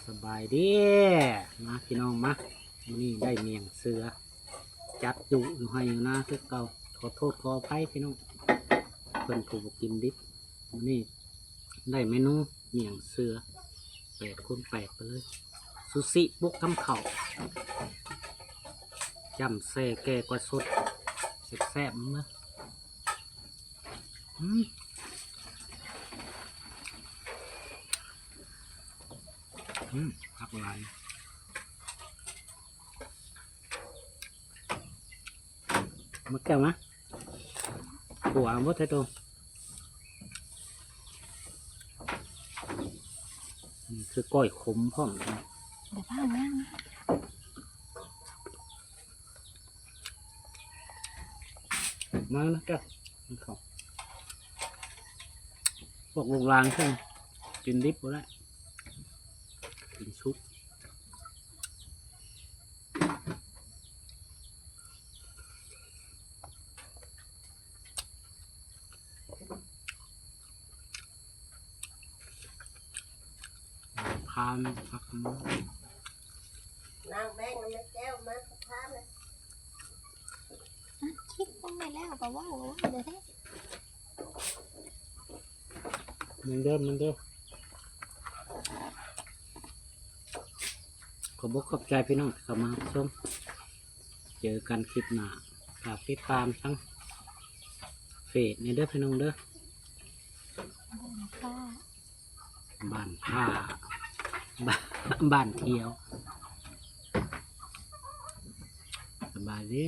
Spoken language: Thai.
สบายดีมาพี่น้องมาวันนี้ได้เมียงเสือจัดอยู่ให้อยู่นะคือเก่าขอโทษขออภัยพี่น้องเพิ่นผู้บ่กินดิบวันนี้ได้เมนูเมียงเสือ8x8ไปเลยซูชิบุกทำเข่าจำแซ่แก่กว่าสดแซ่บๆมั้ยผักหลายมาแก้วมะหัวมดไทยตรงนี่คือก้อยขมพร้อมนะเดี๋ยวพ่อนั่งมานะแก้วมันเขาพวกลูกลางขึ้นกินดิบหมดแล้วกินซุปพานผักน้นางแบงมันไม่แก้วมาพาเลยคิดต้องไปแล้วก็ว่าเดี๋ยวมันเดิมขอบอกขอบใจพี่น้องเข้ามาชมเจอกันคลิปหน้าฝากติดตามทั้งเฟซในเด้อพี่น้องเด้อบ้านผ้าบ้านเที่ยวสบายดี